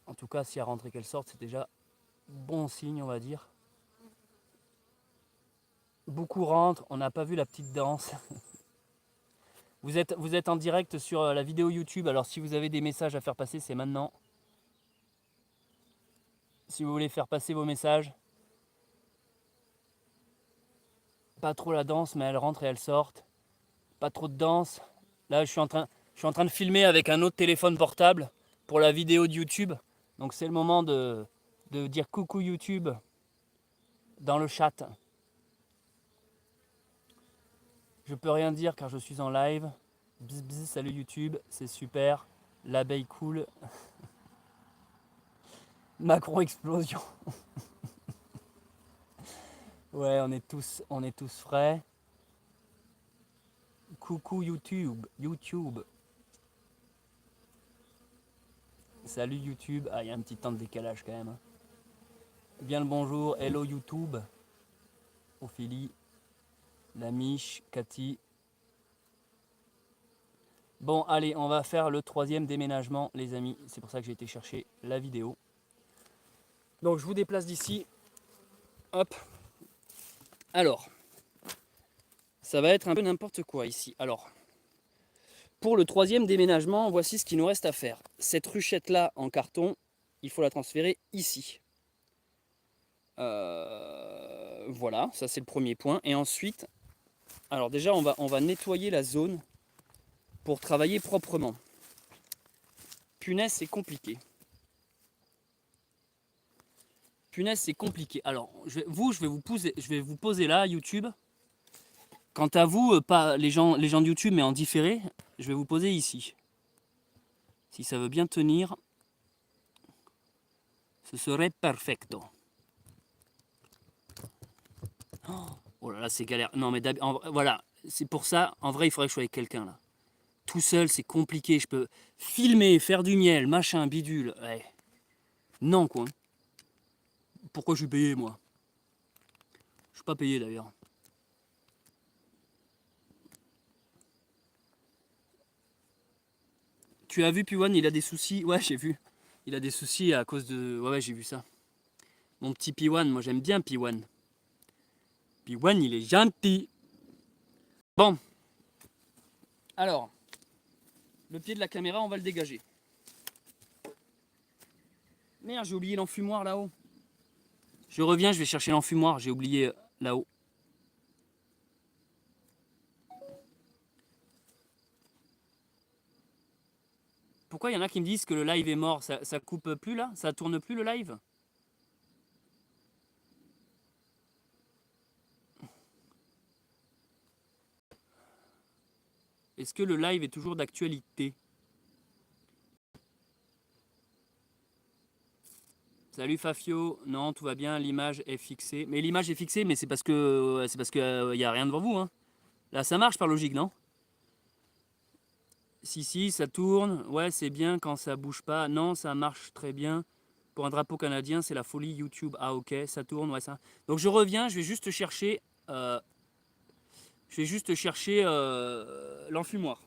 En tout cas, si elle rentre et qu'elle sorte, c'est déjà bon signe, on va dire. Beaucoup rentrent, on n'a pas vu la petite danse. Vous êtes en direct sur la vidéo YouTube, alors si vous avez des messages à faire passer, c'est maintenant. Si vous voulez faire passer vos messages. Pas trop la danse, mais elle rentre et elle sort. Pas trop de danse. Là, je suis en train de filmer avec un autre téléphone portable pour la vidéo de YouTube. Donc c'est le moment de dire coucou YouTube dans le chat. Je peux rien dire car je suis en live. Bis bis, salut YouTube, c'est super. L'abeille cool. Macron explosion. Ouais, on est tous frais. Coucou YouTube, YouTube. Salut YouTube. Ah, il y a un petit temps de décalage quand même. Bien le bonjour. Hello YouTube. Ophélie, la Miche, Cathy. Bon, allez, on va faire le troisième déménagement, les amis. C'est pour ça que j'ai été chercher la vidéo. Donc, je vous déplace d'ici. Hop. Alors, ça va être un peu n'importe quoi ici. Alors, pour le troisième déménagement, voici ce qu'il nous reste à faire. Cette ruchette-là en carton, il faut la transférer ici. Voilà, ça c'est le premier point. Et ensuite, alors déjà, on va nettoyer la zone pour travailler proprement. Punaise, c'est compliqué. Punaise, c'est compliqué. Alors, je vais vous poser là, YouTube. Quant à vous, pas les gens de YouTube, mais en différé, je vais vous poser ici. Si ça veut bien tenir, ce serait perfecto. Oh là là, c'est galère. Non, mais voilà, c'est pour ça, en vrai, il faudrait que je sois avec quelqu'un là. Tout seul, c'est compliqué. Je peux filmer, faire du miel, machin, bidule. Ouais. Non, quoi. Pourquoi je suis payé, moi? Je suis pas payé d'ailleurs. Tu as vu Piwan, il a des soucis. Ouais, j'ai vu. Il a des soucis à cause de... Ouais, j'ai vu ça. Mon petit Piwan, moi j'aime bien Piwan. Piwan, il est gentil. Bon. Alors, le pied de la caméra, on va le dégager. Merde, j'ai oublié l'enfumoir là-haut. Je reviens, je vais chercher l'enfumoir. J'ai oublié là-haut. Pourquoi il y en a qui me disent que le live est mort? Ça coupe plus là? Ça tourne plus le live? Est-ce que le live est toujours d'actualité? Salut Fafio, non tout va bien, l'image est fixée. Mais l'image est fixée, mais c'est parce que y a rien devant vous. Hein. Là ça marche par logique, non? Si, ça tourne. Ouais, c'est bien quand ça bouge pas. Non, ça marche très bien. Pour un drapeau canadien, c'est la folie YouTube. Ah ok, ça tourne, ouais ça. Donc je reviens, je vais juste chercher l'enfumoir.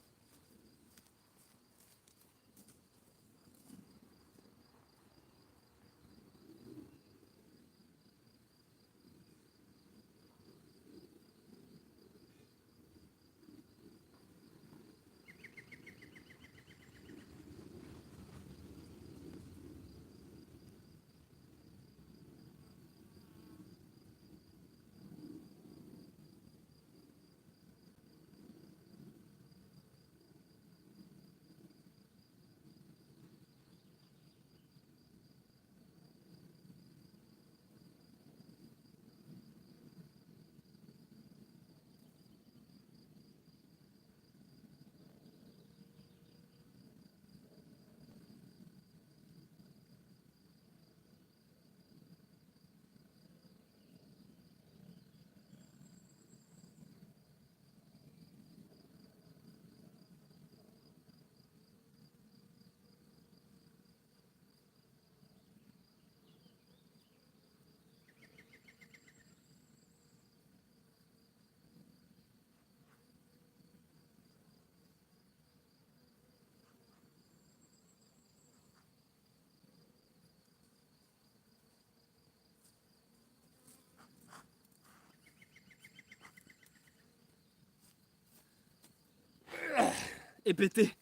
est pété.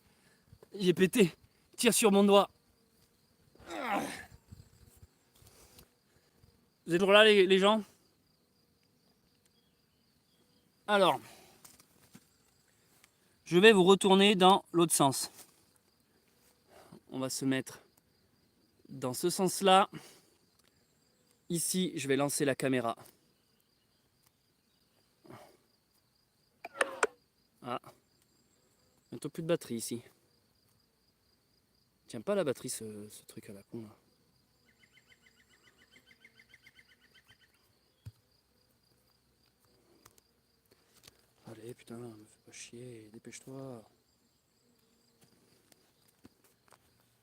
J'ai pété. Tire sur mon doigt. Vous êtes là les gens? Alors, je vais vous retourner dans l'autre sens. On va se mettre dans ce sens-là. Ici, je vais lancer la caméra. Ah, bientôt plus de batterie ici. Tiens pas la batterie ce truc à la con là. Allez putain, me fais pas chier, dépêche-toi.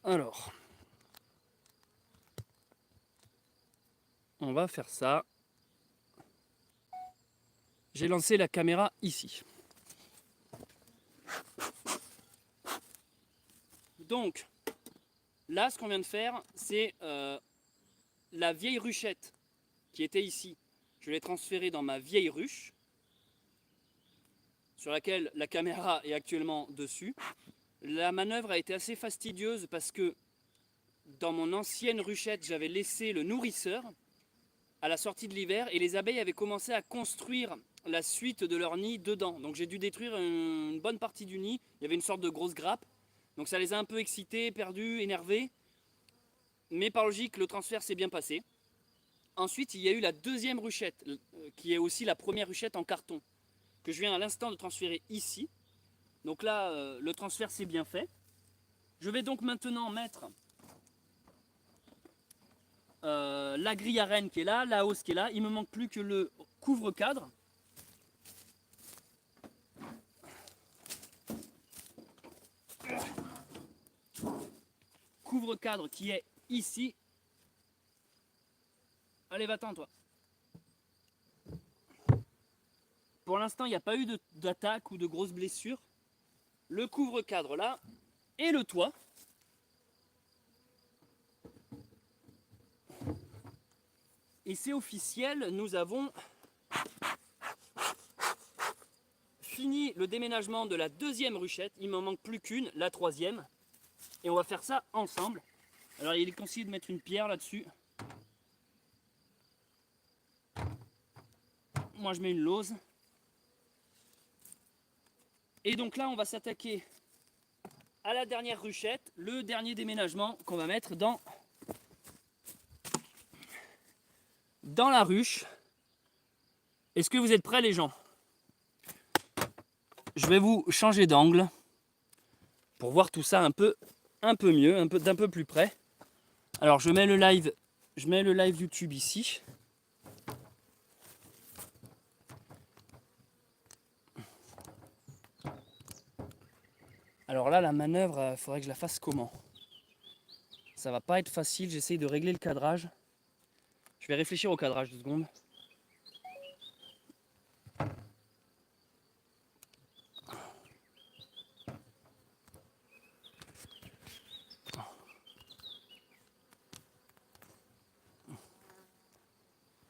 Alors, on va faire ça. J'ai lancé la caméra ici. Donc, là, ce qu'on vient de faire, c'est la vieille ruchette qui était ici. Je l'ai transférée dans ma vieille ruche, sur laquelle la caméra est actuellement dessus. La manœuvre a été assez fastidieuse parce que dans mon ancienne ruchette, j'avais laissé le nourrisseur à la sortie de l'hiver et les abeilles avaient commencé à construire la suite de leur nid dedans. Donc j'ai dû détruire une bonne partie du nid. Il y avait une sorte de grosse grappe. Donc ça les a un peu excités, perdus, énervés. Mais par logique, le transfert s'est bien passé. Ensuite, il y a eu la deuxième ruchette, qui est aussi la première ruchette en carton, que je viens à l'instant de transférer ici. Donc là, le transfert s'est bien fait. Je vais donc maintenant mettre la grille à rennes qui est là, la hausse qui est là. Il me manque plus que le couvre-cadre. Couvre-cadre qui est ici. Allez, va-t'en toi. Pour l'instant, il n'y a pas eu d'attaque ou de grosses blessures. Le couvre-cadre là et le toit. Et c'est officiel, nous avons fini le déménagement de la deuxième ruchette. Il m'en manque plus qu'une, la troisième. Et on va faire ça ensemble. Alors il est conseillé de mettre une pierre là-dessus. Moi je mets une lauze. Et donc là on va s'attaquer à la dernière ruchette, le dernier déménagement qu'on va mettre dans la ruche. Est-ce que vous êtes prêts les gens? Je vais vous changer d'angle pour voir tout ça un peu mieux, d'un peu plus près. Alors je mets le live YouTube ici. Alors là, la manœuvre, il faudrait que je la fasse comment? Ça va pas être facile, j'essaye de régler le cadrage. Je vais réfléchir au cadrage 2 secondes.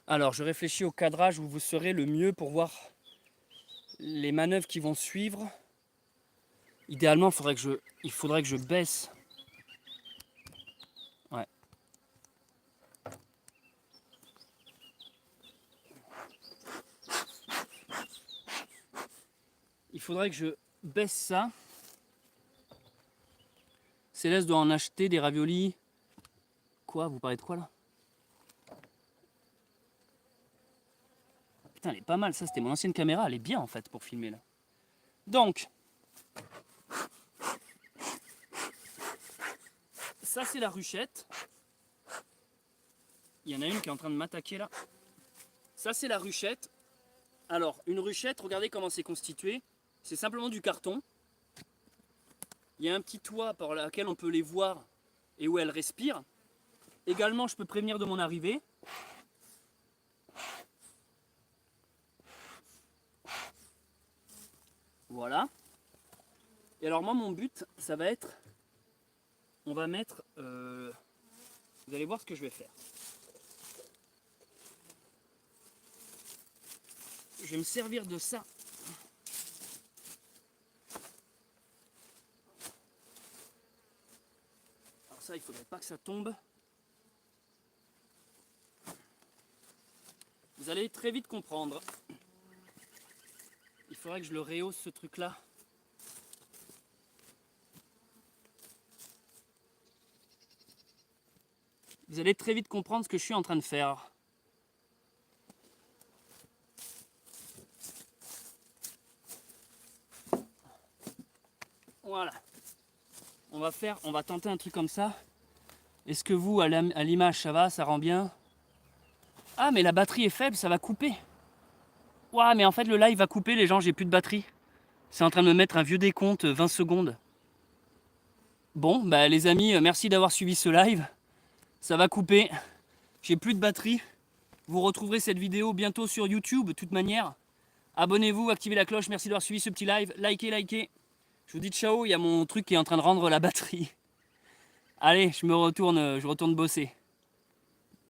Alors, je réfléchis au cadrage où vous serez le mieux pour voir les manœuvres qui vont suivre. Idéalement, il faudrait que je baisse. Ouais. Il faudrait que je baisse ça. Céleste doit en acheter des raviolis. Quoi? Vous parlez de quoi là? Putain, elle est pas mal, ça c'était mon ancienne caméra, elle est bien en fait pour filmer là. Donc, ça c'est la ruchette. Il y en a une qui est en train de m'attaquer là. Ça c'est la ruchette. Alors, une ruchette, regardez comment c'est constitué. C'est simplement du carton. Il y a un petit toit par lequel on peut les voir et où elles respirent. Également, je peux prévenir de mon arrivée. Voilà. Et alors moi, mon but, ça va être... On va mettre... vous allez voir ce que je vais faire. Je vais me servir de ça. faudrait pas que ça tombe. Vous allez très vite comprendre. Il faudrait que je le rehausse ce truc là. Vous allez très vite comprendre ce que je suis en train de faire. Voilà. On va tenter un truc comme ça. Est-ce que vous, à l'image, ça va, ça rend bien? Ah, mais la batterie est faible, ça va couper. Ouah, mais en fait, le live va couper, les gens, j'ai plus de batterie. C'est en train de me mettre un vieux décompte, 20 secondes. Bon, bah les amis, merci d'avoir suivi ce live. Ça va couper. J'ai plus de batterie. Vous retrouverez cette vidéo bientôt sur YouTube, de toute manière. Abonnez-vous, activez la cloche, merci d'avoir suivi ce petit live. Likez. Je vous dis ciao, il y a mon truc qui est en train de rendre la batterie. Allez, je retourne bosser.